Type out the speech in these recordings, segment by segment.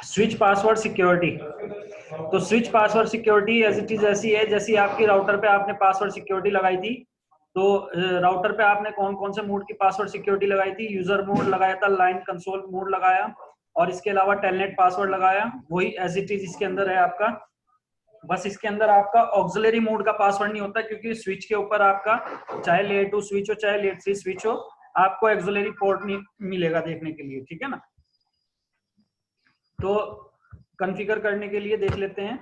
Switch password security. तो switch password security as it is ऐसी है जैसी आपकी राउटर पे आपने पासवर्ड सिक्योरिटी लगाई थी। तो राउटर पे आपने कौन कौन से मोड की पासवर्ड सिक्योरिटी लगाई थी? यूजर मोड लगाया था, लाइन कंसोल मोड लगाया, और इसके अलावा टेलनेट पासवर्ड लगाया। वही एज इट इज इसके अंदर है आपका। बस इसके अंदर आपका ऑक्सिलरी मोड का पासवर्ड नहीं होता, क्योंकि स्विच के ऊपर आपका चाहे लेयर 2 स्विच हो चाहे लेयर 3 स्विच हो, आपको ऑक्सिलरी पोर्ट नहीं मिलेगा देखने के लिए। ठीक है ना? तो कॉन्फ़िगर करने के लिए देख लेते हैं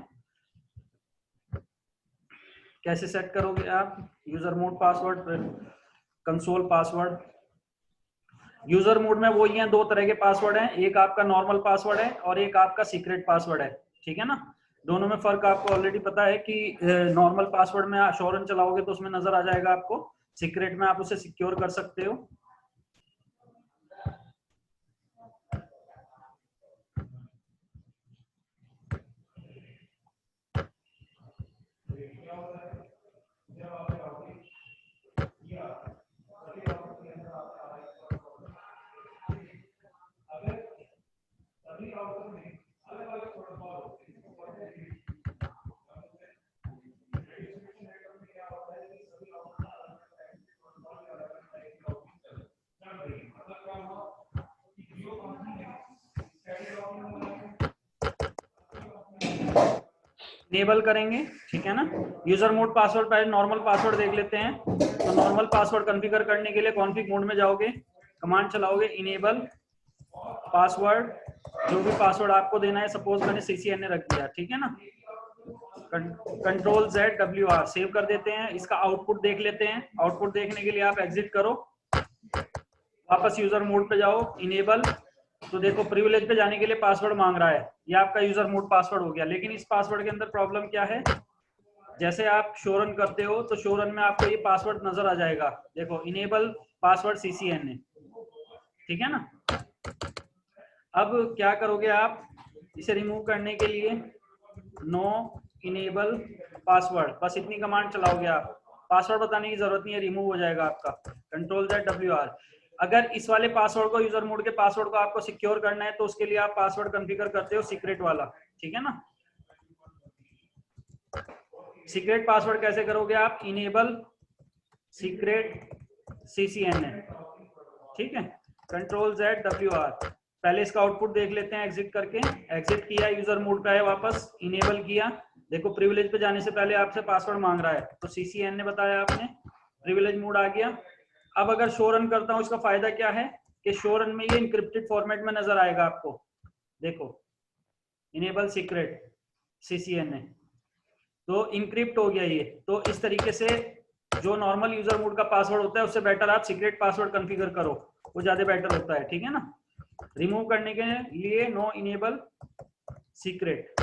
कैसे सेट करोगे आप user mode password, console password. User mode में वही है, दो तरह के पासवर्ड हैं, एक आपका नॉर्मल पासवर्ड है और एक आपका सीक्रेट पासवर्ड है। ठीक है ना? दोनों में फर्क आपको ऑलरेडी पता है कि नॉर्मल पासवर्ड में अश्योरेंस चलाओगे तो उसमें नजर आ जाएगा आपको, सीक्रेट में आप उसे सिक्योर कर सकते हो। इनेबल करेंगे। ठीक है ना? यूजर मोड पासवर्ड पहले नॉर्मल पासवर्ड देख लेते हैं। तो नॉर्मल पासवर्ड कॉन्फ़िगर करने के लिए कॉन्फ़िग मोड में जाओगे, कमांड चलाओगे इनेबल पासवर्ड, जो भी पासवर्ड आपको देना है। सपोज मैंने CCNA रख दिया। ठीक है ना? Ctrl+Z+WR सेव कर देते हैं। इसका आउटपुट देख लेते हैं। आउटपुट देखने के लिए आप एग्जिट करो, वापस यूजर मोड पे जाओ, इनेबल। तो देखो प्रिविलेज पे जाने के लिए पासवर्ड मांग रहा है, ये आपका यूजर मोड पासवर्ड हो गया। लेकिन इस पासवर्ड के अंदर प्रॉब्लम क्या है? जैसे आप शो रन करते हो तो शो रन में आपको ये पासवर्ड नजर आ जाएगा, देखो इनेबल पासवर्ड CCNA। ठीक है ना? अब क्या करोगे आप इसे रिमूव करने के लिए? नो इनेबल पासवर्ड, बस इतनी कमांड चलाओगे आप। पासवर्ड बताने की जरूरत नहीं है, रिमूव हो जाएगा आपका। Ctrl+Z+WR। अगर इस वाले पासवर्ड को, यूजर मोड के पासवर्ड को आपको सिक्योर करना है तो उसके लिए आप पासवर्ड कॉन्फ़िगर करते हो सीक्रेट वाला। ठीक है ना? सीक्रेट पासवर्ड कैसे करोगे आप? Enable secret CCNA। ठीक है? Ctrl+Z+WR। पहले इसका आउटपुट देख लेते हैं एग्जिट करके। एग्जिट किया, यूजर मोड पे आया, वापस इनेबल किया। देखो प्रिविलेज पे जाने से पहले आपसे पासवर्ड मांग रहा है, तो CCNA बताया आपने, प्रिविलेज मोड आ गया। अब अगर शो रन करता हूं, इसका फायदा क्या है कि शो रन में ये इंक्रिप्टेड फॉर्मेट में नजर आएगा आपको। देखो इनेबल सीक्रेट CCNA, तो इंक्रिप्ट हो गया ये। तो इस तरीके से जो नॉर्मल यूजर मोड का पासवर्ड होता है उससे बेटर आप सीक्रेट पासवर्ड कॉन्फ़िगर करो, वो ज्यादा बेटर होता है। ठीक है ना? रिमूव करने के लिए नो इनेबल सीक्रेट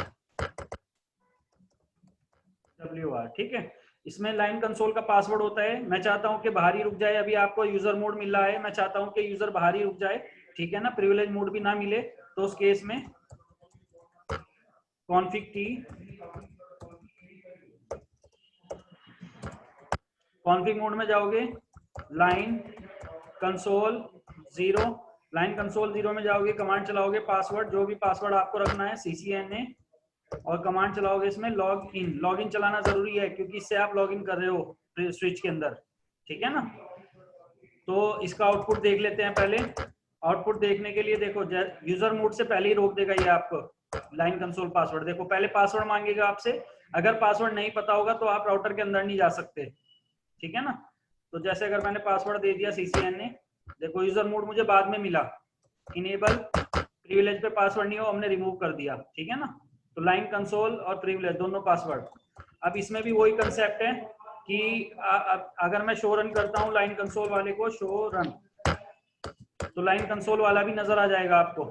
WR। ठीक है? इसमें लाइन कंसोल का पासवर्ड होता है। मैं चाहता हूं कि बाहर ही रुक जाए, अभी आपको यूजर मोड मिल रहा है, मैं चाहता हूं कि यूजर बाहर ही रुक जाए। ठीक है ना? प्रिविलेज मोड भी ना मिले, तो उस केस में कॉन्फिग टी, कॉन्फिग मोड में जाओगे, लाइन कंसोल 0, लाइन कंसोल 0 में जाओगे, कमांड चलाओगे पासवर्ड, जो भी पासवर्ड आपको रखना है CCNA, और कमांड चलाओगे इसमें लॉग इन। लॉग इन चलाना जरूरी है क्योंकि इससे आप लॉग इन कर रहे हो स्विच के अंदर। ठीक है ना? तो इसका आउटपुट देख लेते हैं पहले। आउटपुट देखने के लिए देखो यूजर मोड से पहले ही रोक देगा ये आपको लाइन कंसोल पासवर्ड। देखो पहले पासवर्ड मांगेगा आपसे, अगर पासवर्ड नहीं पता होगा तो आप राउटर के अंदर नहीं जा सकते। ठीक है ना? तो जैसे अगर मैंने पासवर्ड दे दिया CCNA, देखो यूजर मोड मुझे बाद में मिला, इनेबल प्रिविलेज पे पासवर्ड नहीं हो, हमने रिमूव कर दिया। ठीक है ना? तो लाइन कंसोल और प्रिविलेज दोनों पासवर्ड। अब इसमें भी वही कंसेप्ट है कि अगर मैं शो रन करता हूं लाइन कंसोल वाले को, शो रन, तो लाइन कंसोल वाला भी नजर आ जाएगा आपको।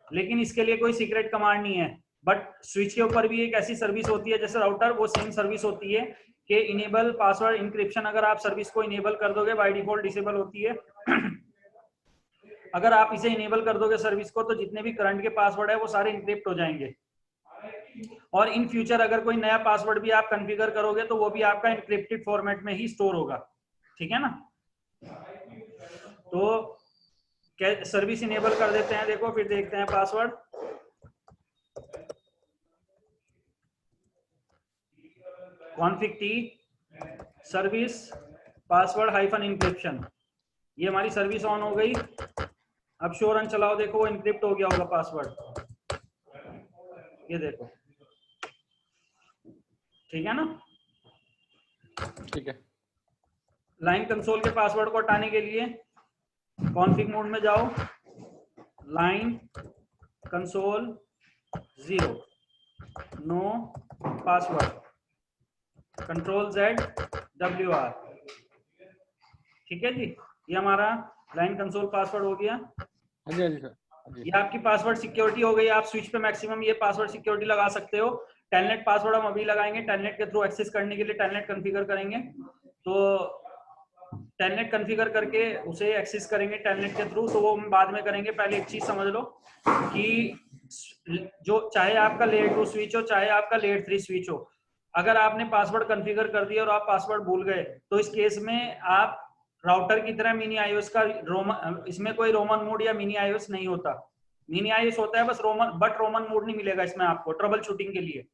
लेकिन इसके लिए कोई सीक्रेट कमांड नहीं है। बट स्विच के ऊपर भी एक ऐसी सर्विस होती है जैसे राउटर, वो सेम सर्विस होती है कि इनेबल पासवर्ड इंक्रिप्शन। अगर आप सर्विस को इनेबल कर दोगे, बाय डिफॉल्ट डिसेबल होती है। अगर आप इसे इनेबल कर दोगे सर्विस को, तो जितने भी करंट के पासवर्ड है वो सारे इंक्रिप्ट हो जाएंगे। और इन फ्यूचर अगर कोई नया पासवर्ड भी आप कॉन्फ़िगर करोगे तो वो भी आपका इंक्रिप्टेड फॉर्मेट में ही स्टोर होगा। ठीक है ना? तो सर्विस इनेबल कर देते हैं। देखो फिर देखते हैं password. Config t service password hyphen encryption, ये हमारी सर्विस ऑन हो गई। अब शो रन चलाओ, देखो वो इंक्रिप्ट हो गया होगा पासवर्ड, ये देखो, ठीक है ना। ठीक है। लाइन कंसोल के पासवर्ड को हटाने के लिए कॉन्फिग मोड में जाओ, line console 0 no password, control Z WR, ठीक है जी। ये हमारा लाइन कंसोल पासवर्ड हो गया। हाँ जी, हाँ जी सर, हाँ जी। ये आपकी पासवर्ड सिक्योरिटी हो गई। आप स्विच पे मैक्सिमम ये पासवर्ड सिक्योरिटी लगा सकते हो। टेलनेट पासवर्ड हम अभी लगाएंगे, टेलनेट के थ्रू एक्सेस करने के लिए टेलनेट कॉन्फ़िगर करेंगे, तो टेलनेट कॉन्फ़िगर करके उसे एक्सेस करेंगे टेलनेट के थ्रू, तो वो हम बाद में करेंगे। पहले एक चीज समझ लो कि जो चाहे आपका लेयर 2 स्विच हो चाहे आपका लेयर 3 स्विच हो, अगर आपने पासवर्ड कॉन्फ़िगर कर दिया और आप पासवर्ड भूल गए, तो इस केस में आप राउटर की तरह मिनी आईओएस का इसमें कोई रोमन मोड या मिनी आईओएस नहीं होता। मिनी आईओएस होता है बस रोमन मोड नहीं मिलेगा इसमें आपको ट्रबल शूटिंग के लिए,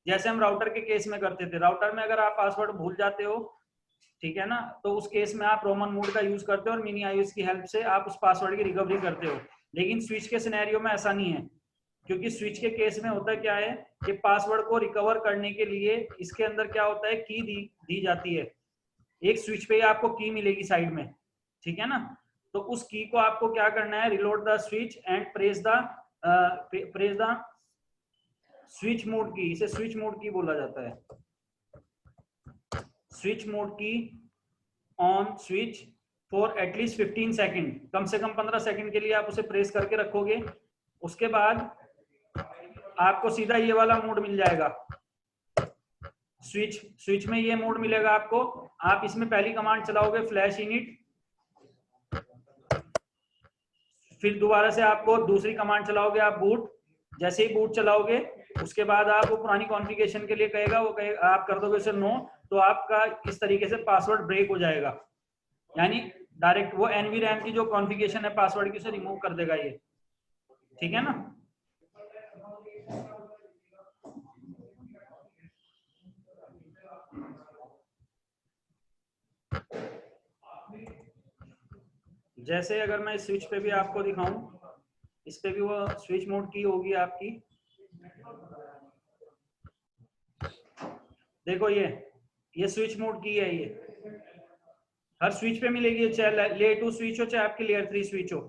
जैसे हम राउटर के केस में करते थे। राउटर में अगर आप पासवर्ड भूल जाते हो, ठीक है ना, तो उस केस में आप रोमन मोड का यूज करते हो और मिनी आईओएस की हेल्प से आप उस पासवर्ड की रिकवरी करते हो। लेकिन स्विच के सिनेरियो में ऐसा नहीं है, क्योंकि स्विच के केस में होता क्या है कि पासवर्ड को रिकवर करने के लिए इसके अंदर क्या होता है, की दी जाती है। एक स्विच पे आपको की मिलेगी साइड में, ठीक है ना। तो उस की को आपको क्या करना है, reload the switch and press the switch mode key, इसे स्विच मोड की बोला जाता है। Switch mode key on switch for at least 15 second, कम से कम 15 सेकेंड के लिए आप उसे प्रेस करके रखोगे। उसके बाद आपको सीधा ये वाला मोड मिल जाएगा, स्विच में ये मोड मिलेगा आपको। आप इसमें पहली कमांड चलाओगे फ्लैश इनिट, फिर दोबारा से आपको दूसरी कमांड चलाओगे आप बूट। जैसे ही बूट चलाओगे उसके बाद आप वो पुरानी कॉन्फ़िगरेशन के लिए कहेगा, वो कहेगा आप कर दोगे उसे नो, तो आपका इस तरीके से पासवर्ड ब्रेक हो जाएगा, यानी डायरेक्ट वो एनवीरैम की जो कॉन्फ़िगरेशन है पासवर्ड की उसे रिमूव कर देगा ये, ठीक है ना। जैसे अगर मैं इस स्विच पे भी आपको दिखाऊं, इस पे भी वो स्विच मोड की होगी आपकी, देखो ये स्विच मोड की है, ये हर स्विच पे मिलेगी, चाहे लेयर 2 स्विच हो चाहे आपकी लेयर 3 स्विच हो,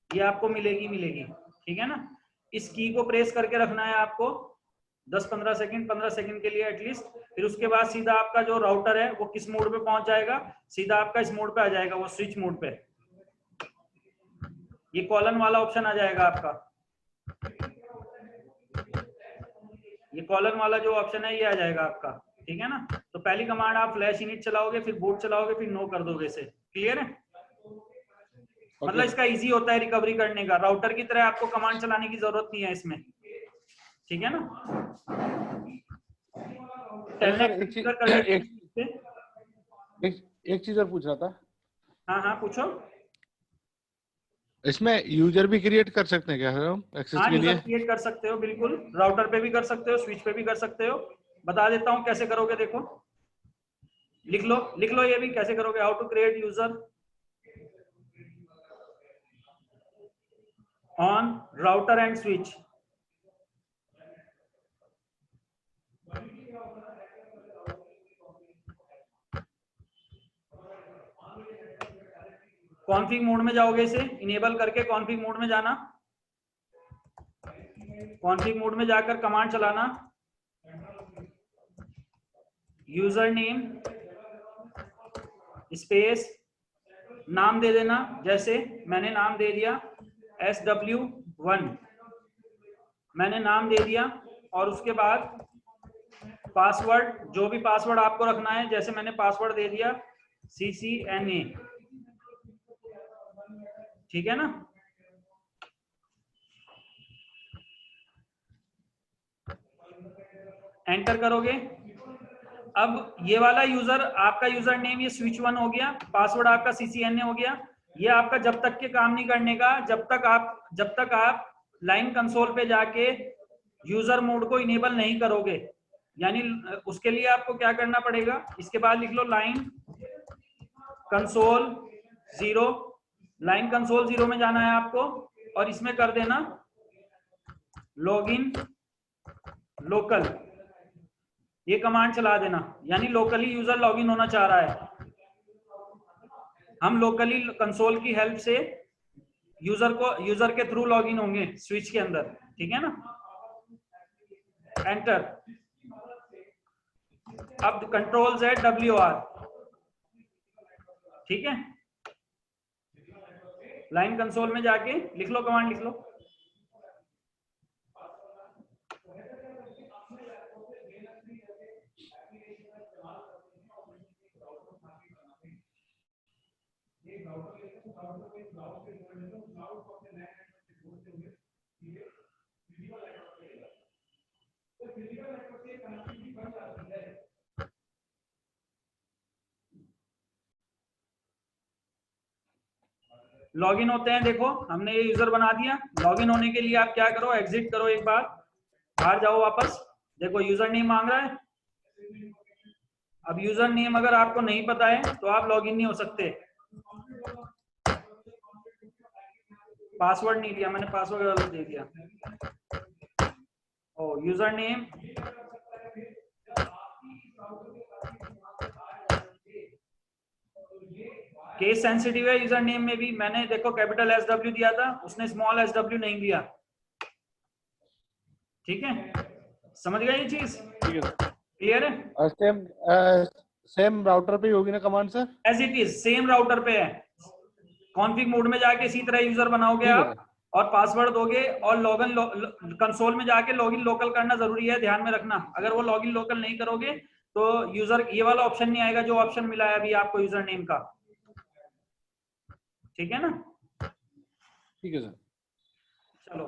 ये आपको मिलेगी, ठीक है ना। इस की को प्रेस करके रखना है आपको 10-15 सेकंड, 15 सेकंड के लिए एटलीस्ट। फिर उसके बाद सीधा आपका जो राउटर है वो किस मोड पे पहुंच जाएगा, सीधा आपका इस मोड पे आ जाएगा, वो स्विच मोड पे। ये कॉलन वाला ऑप्शन आ जाएगा आपका, ये कॉलन वाला जो ऑप्शन है ये आ जाएगा आपका, ठीक है ना। तो पहली कमांड आप फ्लैश इनिट चलाओगे, फिर बूट चलाओगे, फिर नो कर दोगे इसे, क्लियर है। मतलब इसका इजी होता है रिकवरी करने का, राउटर की तरह आपको कमांड चलाने की जरूरत नहीं है इसमें, ठीक है ना। एक चीज और पूछ रहा था। हाँ पूछो। इसमें यूजर भी क्रिएट कर सकते हैं क्या हम एक्सेस के लिए? क्रिएट कर सकते हो, बिल्कुल। राउटर पे भी कर सकते हो, स्विच पे भी कर सकते हो। बता देता हूँ कैसे करोगे, देखो लिख लो ये भी कैसे करोगे। How to create user on router and switch. Config mode में जाओगे, इसे इनेबल करके कॉन्फिग मोड में जाना, कॉन्फिग मोड में जाकर कमांड चलाना, यूजर नेम स्पेस नाम दे देना, जैसे मैंने नाम दे दिया SW1, मैंने नाम दे दिया। और उसके बाद पासवर्ड, जो भी पासवर्ड आपको रखना है, जैसे मैंने पासवर्ड दे दिया CCNA, ठीक है ना। एंटर करोगे। अब ये वाला यूजर, आपका यूजर नेम ये स्विच 1 हो गया, पासवर्ड आपका CCNA हो गया। ये आपका जब तक के काम नहीं करने का, जब तक आप लाइन कंसोल पे जाके यूजर मोड को इनेबल नहीं करोगे। यानी उसके लिए आपको क्या करना पड़ेगा, इसके बाद लिख लो लाइन कंसोल 0, लाइन कंसोल 0 में जाना है आपको और इसमें कर देना लॉगिन लोकल, ये कमांड चला देना, यानी लोकली यूजर लॉगिन होना चाह रहा है। हम लोकली कंसोल की हेल्प से यूजर के थ्रू लॉगिन होंगे स्विच के अंदर, ठीक है ना। एंटर। अब कंट्रोल Z WR, ठीक है। लाइन कंसोल में जाके लिख लो, कमांड लिख लो। लॉगिन होते हैं, देखो हमने ये यूजर बना दिया। लॉगिन होने के लिए आप क्या करो, एग्जिट करो, एक बार बाहर जाओ वापस। देखो यूजर नेम मांग रहा है। अब यूजर नेम अगर आपको नहीं पता है तो आप लॉगिन नहीं हो सकते। पासवर्ड नहीं दिया मैंने, पासवर्ड गलत दे दिया। ओ यूजर नेम केस सेंसिटिव है यूजर नेम में भी। मैंने देखो कैपिटल SW दिया था, उसने स्मॉल SW नहीं दिया, ठीक है। समझ गए ये चीज, क्लियर है। सेम राउटर पे होगी ना command sir? As it is same router पे है। कॉन्फिग मोड में जाके इसी तरह यूजर बनाओगे आप और पासवर्ड दोगे और लॉगिन कंसोल में जाके लॉगिन लोकल करना जरूरी है, ध्यान में रखना। अगर वो लॉगिन लोकल नहीं करोगे तो यूजर ये वाला ऑप्शन नहीं आएगा जो ऑप्शन मिला है अभी आपको यूजर नेम का, ठीक है ना। ठीक है सर। चलो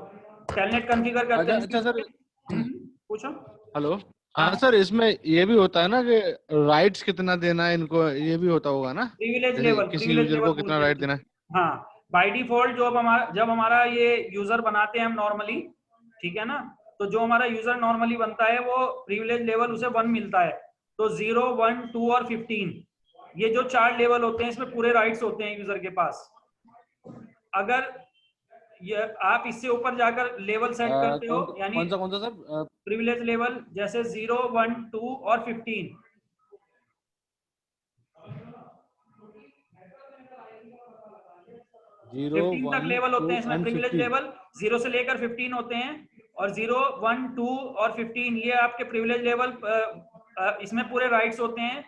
टेलनेट कॉन्फ़िगर करते हैं। अच्छा सर, पूछो। हेलो। हाँ सर, इसमें ये भी होता है ना कि राइट्स कितना देना है इनको, ये भी होता होगा ना, प्रिविलेज जैसे लेवल, किसी यूजर को कितना राइट देना है? हाँ बाय डिफॉल्ट जब हमारा ये यूजर बनाते हैं हम नॉर्मली, ठीक है ना, तो जो हमारा यूजर नॉर्मली बनता है वो प्रिविलेज लेवल उसे 1 मिलता है। तो 0, 1, 2 और 15 ये जो 4 लेवल होते हैं इसमें पूरे राइट्स होते हैं यूजर के पास। अगर ये आप इससे ऊपर जाकर लेवल सेट करते हो, यानी कौन सा सर? प्रिविलेज लेवल जैसे 0, 1, 2 और 15, 15 तक लेवल होते हैं इसमें। प्रिविलेज लेवल 0 से लेकर 15 होते हैं और 0, 1, 2 और 15 ये आपके प्रिविलेज लेवल, इसमें पूरे राइट्स होते हैं।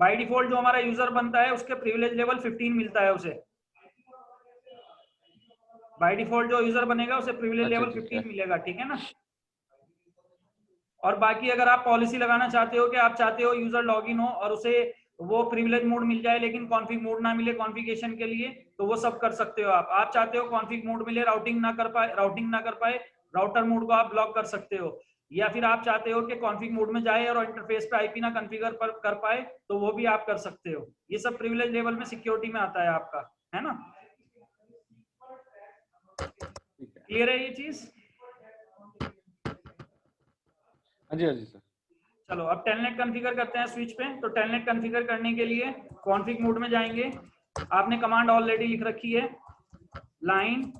बाय डिफॉल्ट जो हमारा यूजर बनता है उसके प्रिविलेज लेवल 15 मिलता है उसे। बाय डिफॉल्ट जो यूजर बनेगा उसे प्रिविलेज लेवल 15 मिलेगा, ठीक है ना। और बाकी अगर आप पॉलिसी लगाना चाहते हो कि आप चाहते हो यूजर लॉगिन हो और उसे वो प्रिविलेज मोड मिल जाए लेकिन कॉन्फिग मोड ना मिले कॉन्फ़िगरेशन के लिए, तो वो सब कर सकते हो आप चाहते हो कॉन्फिग मोड मिले, राउटिंग ना कर पाए, राउटर मोड को आप ब्लॉक कर सकते हो। या फिर आप चाहते हो कि कॉन्फिग मोड में जाए और इंटरफेस पे आईपी ना कॉन्फ़िगर कर पाए, तो वो भी आप कर सकते हो। ये सब प्रिविलेज लेवल में सिक्योरिटी में आता है आपका, है ना। क्लियर है ये चीज? हाँ जी सर। चलो अब टेलनेट कॉन्फ़िगर करते हैं स्विच पे। तो टेलनेट कॉन्फ़िगर करने के लिए कॉन्फ़िग मोड में जाएंगे। आपने कमांड ऑलरेडी लिख रखी है, line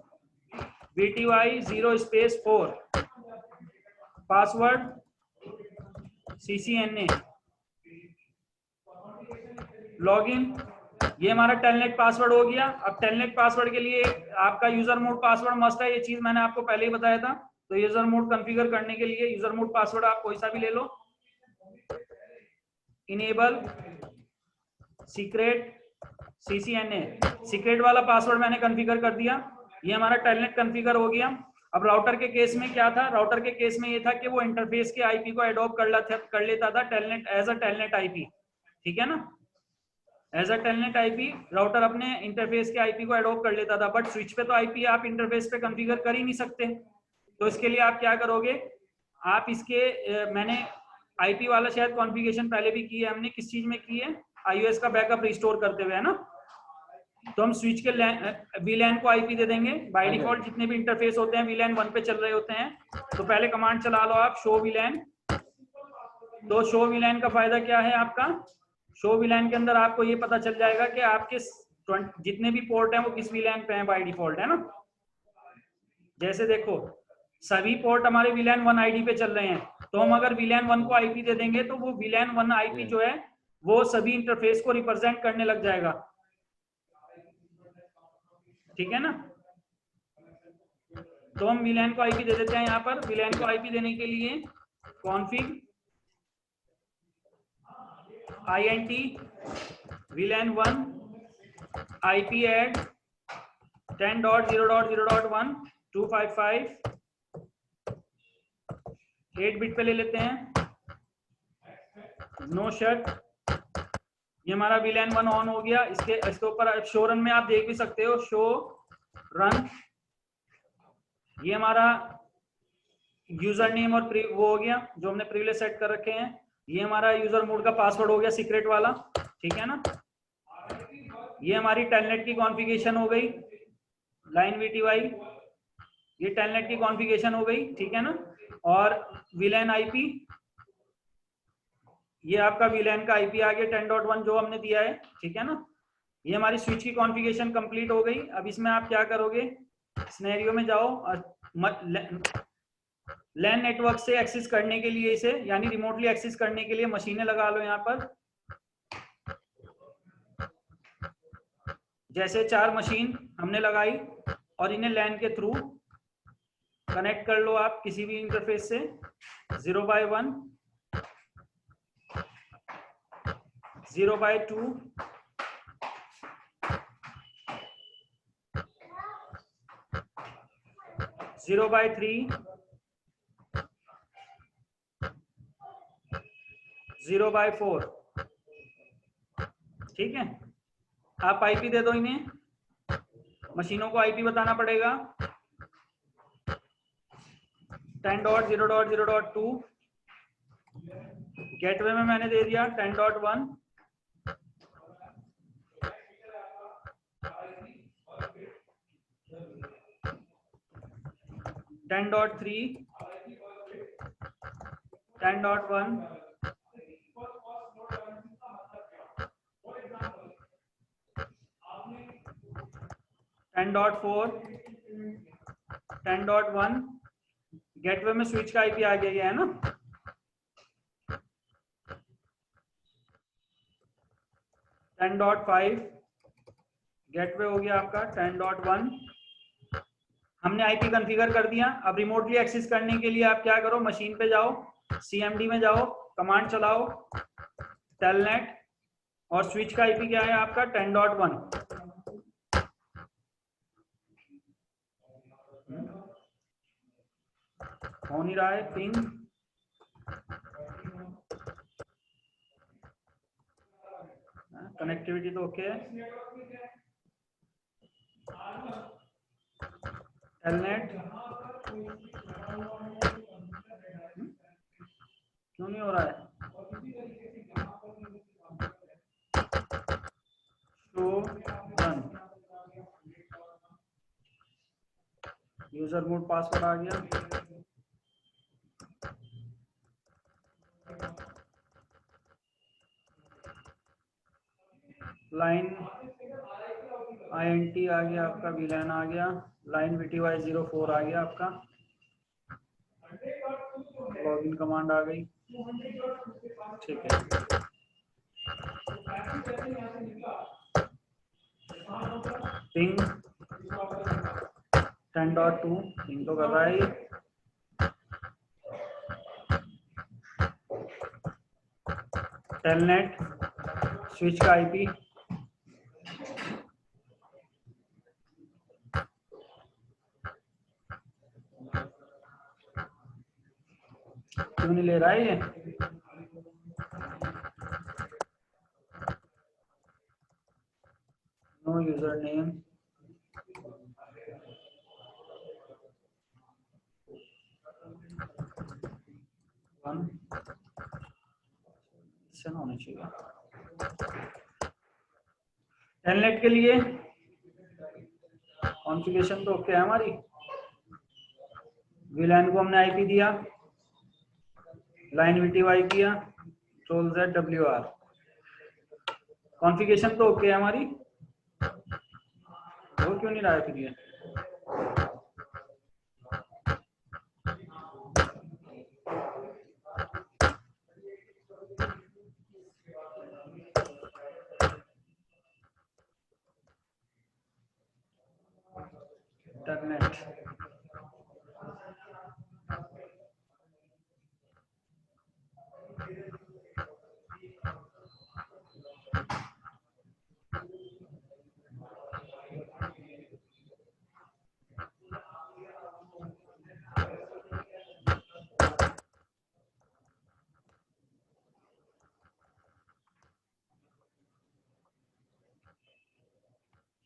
VTY 0 space 4 password CCNA login. ये हमारा टेलनेट पासवर्ड हो गया। अब टेलनेट पासवर्ड के लिए आपका यूजर मोड पासवर्ड मस्ट है, ये चीज मैंने आपको पहले ही बताया था। तो यूजर मोड कॉन्फ़िगर करने के लिए यूजर मोड पासवर्ड आप कोई सा भी ले लो। इनेबल सीक्रेट CCNA, सीक्रेट वाला पासवर्ड मैंने कॉन्फ़िगर कर दिया। ये हमारा टेलनेट कॉन्फ़िगर हो गया। अब राउटर के केस में क्या था, राउटर के केस में ये था कि वो इंटरफेस के आईपी को एडॉप्ट कर लेता था telnet as a telnet IP, ठीक है ना। As a telnet IP router अपने इंटरफेस के आईपी को एडॉप्ट कर लेता था, बट स्विच पे तो आईपी आप इंटरफेस पे कॉन्फ़िगर कर ही नहीं सकते। तो इसके लिए आप क्या करोगे, आप इसके मैंने आईपी वाला शायद कॉन्फ़िगरेशन पहले भी की है हमने। किस चीज में की है, iOS का बैकअप रिस्टोर करते हुए, है ना। तो हम स्विच के VLAN को आईपी दे देंगे। बाय डिफॉल्ट जितने भी इंटरफेस होते हैं VLAN 1 पे चल रहे होते हैं। तो पहले कमांड चला लो आप, शो VLAN तो शो वीलैन का फायदा क्या है आपका? शो वीलैन के अंदर आपको ये पता चल जाएगा कि आपके जितने भी पोर्ट हैं वो किस वीलैन पे हैं बाय डिफॉल्ट, है ना। जैसे देखो सभी पोर्ट हमारे वीलैन 1 आईडी पे चल रहे हैं, तो हम अगर वीलैन 1 को आईपी दे देंगे तो वो वीलैन 1 आईपी जो है वो सभी इंटरफेस को रिप्रेजेंट करने लग जाएगा, ठीक है ना। तो हम वीलैन को आईपी दे देते हैं। यहाँ पर वीलैन को आईपी देने के लिए config int VLAN 1 IP add 10.0.0.1 255 8 bit पे ले लेते हैं। नो शट, ये हमारा VLAN 1 ऑन हो गया। इसके ऊपर शो रन में आप देख भी सकते हो, शो रन, ये हमारा यूजर नेम और वो हो गया जो हमने प्रीवियस सेट कर रखे हैं। ये हमारा यूजर मोड का पासवर्ड हो गया सीक्रेट वाला, ठीक है ना। ये हमारी टेलनेट की कॉन्फ़िगरेशन हो गई, लाइन VTY, ये टेलनेट की कॉन्फ़िगरेशन हो गई, ठीक है ना। और VLAN IP, ये आपका VLAN का IP आ गया 10.1 जो हमने दिया है, ठीक है ना। ये हमारी स्विच की कॉन्फ़िगरेशन कंप्लीट हो गई। अब इसमें आप क्या करोगे, सिनेरियो में जाओ और लैन नेटवर्क से एक्सेस करने के लिए इसे, यानी रिमोटली एक्सेस करने के लिए मशीनें लगा लो यहाँ पर। जैसे 4 मशीन हमने लगाई और इन्हें लैन के थ्रू कनेक्ट कर लो आप किसी भी इंटरफेस से। 0x1, 0x2, 0x3, 0x4, ठीक है। आप आईपी दे दो इन्हें, मशीनों को आईपी बताना पड़ेगा। 10.0.0.2, गेटवे में मैंने दे दिया 10.1, 10.3, 10.1, 10.4, 10.1, गेटवे में स्विच का आईपी आ गया है ना। 10.5, गेटवे हो गया आपका 10.1। हमने आईपी कॉन्फ़िगर कर दिया। अब रिमोटली एक्सेस करने के लिए आप क्या करो, मशीन पे जाओ, CMD में जाओ, कमांड चलाओ टेलनेट, और स्विच का आईपी क्या है आपका 10.1। हो नहीं रहा है पिंग, कनेक्टिविटी तो ओके है। टेलनेट क्यों नहीं हो रहा है? Show run, user mode password आ गया। लाइन INT आ गया आपका, VLAN आ गया, लाइन VTY 04 आ गया आपका, लॉगिन कमांड आ गई, ठीक है। पिंग 10.2, पिंग तो कर रहा है। टेलनेट, स्विच का आईपी, क्यों नहीं ले रहा है ये? नो यूजर नेम, इससे ना होना चाहिए। टेलनेट के लिए कॉन्फ़िगरेशन तो ओके है हमारी। VLAN को हमने आईपी दिया, लाइन VTY किया, कंट्रोल ZWR। कॉन्फ़िगरेशन तो ओके है हमारी, वो क्यों नहीं रहा है फिर ये? इंटरनेट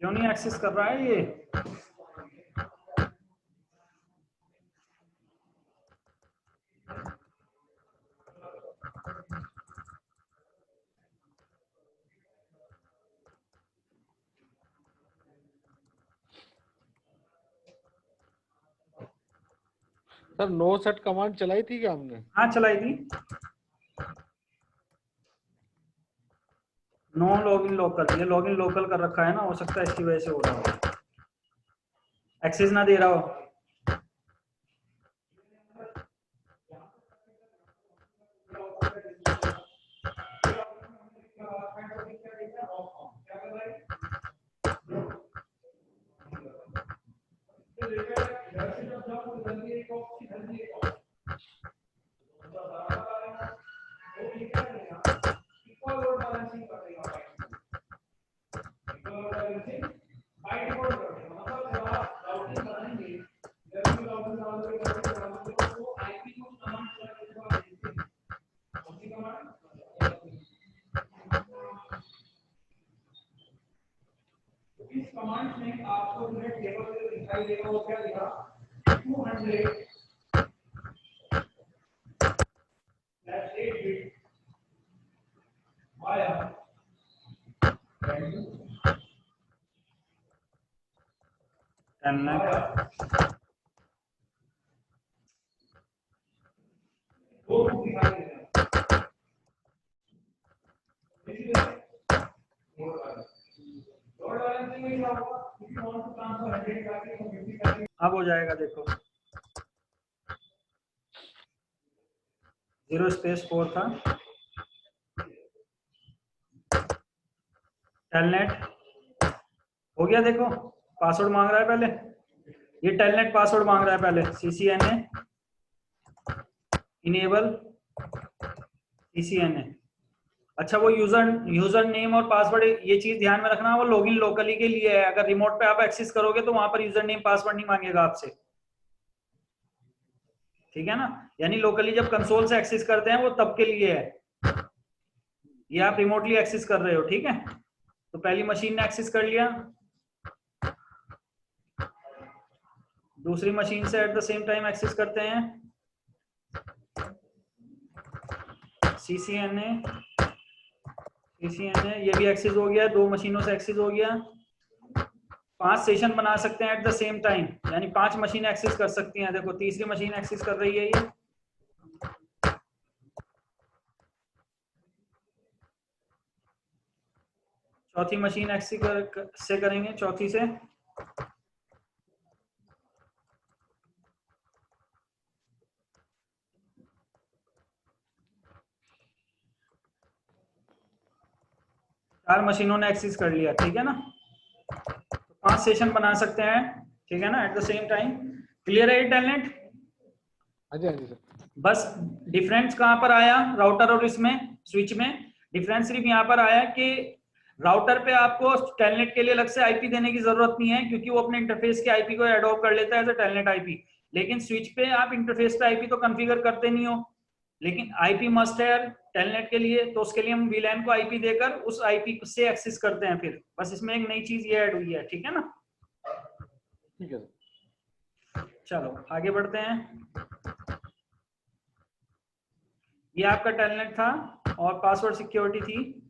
क्यों नहीं एक्सेस कर रहा है ये? सर नो सेट कमांड चलाई थी क्या हमने? हाँ चलाई थी। नो लॉगिन लोकल, ये लॉगिन लोकल कर रखा है ना, हो सकता है इसकी वजह से हो रहा हो, एक्सेस ना दे रहा हो। इस कमांड में आपको जो है टेबल पे दिखाई देगा, वो क्या लिखा 200/8 बिट आया वैल्यू 10 लाख दो दिखाई देगा। अब हो जाएगा, देखो 0/4 था। टेलनेट हो गया, देखो पासवर्ड मांग रहा है पहले, ये टेलनेट पासवर्ड मांग रहा है पहले, CCNA इनेबल CCNA। अच्छा वो यूजर नेम और पासवर्ड, ये चीज ध्यान में रखना, वो लॉगिन लोकली के लिए है। अगर रिमोट पे आप एक्सेस करोगे तो वहां पर यूजर नेम पासवर्ड नहीं मांगेगा आपसे, ठीक है ना। यानी लोकली जब कंसोल से एक्सेस करते हैं वो तब के लिए है, ये आप रिमोटली एक्सेस कर रहे हो, ठीक है। तो पहली मशीन ने एक्सेस कर लिया, दूसरी मशीन से at the same time access करते हैं, CCNA ये भी एक्सेस हो गया, दो मशीनों से एक्सेस हो गया। 5 सेशन बना सकते हैं एट द सेम टाइम, यानी 5 मशीन एक्सेस कर सकती हैं। देखो तीसरी मशीन एक्सेस कर रही है ये, चौथी मशीन एक्सेस से करेंगे, चौथी से चार मशीनों ने एक्सेस कर लिया, ठीक है ना। तो 5 सेशन बना सकते हैं, ठीक है ना, eight the same time. Clear है टेलनेट? हाँ जी, हाँ जी सर। बस डिफरेंस कहां पर आया राउटर और इसमें स्विच में? डिफरेंस सिर्फ यहां पर आया कि राउटर पे आपको टेलनेट के लिए अलग से आईपी देने की जरूरत नहीं है, क्योंकि वो अपने इंटरफेस के आईपी को एडॉप्ट कर लेता है एज अ टेलनेट आईपी। लेकिन स्विच पे आप इंटरफेस पे आईपी तो कॉन्फ़िगर करते नहीं हो, लेकिन आईपी मस्ट है टेलनेट के लिए, तो उसके लिए हम वीलैन को आईपी देकर उस आईपी से एक्सेस करते हैं फिर। बस इसमें एक नई चीज ये ऐड हुई है, ठीक है ना। ठीक है सर। चलो आगे बढ़ते हैं। ये आपका टेलनेट था और पासवर्ड सिक्योरिटी थी।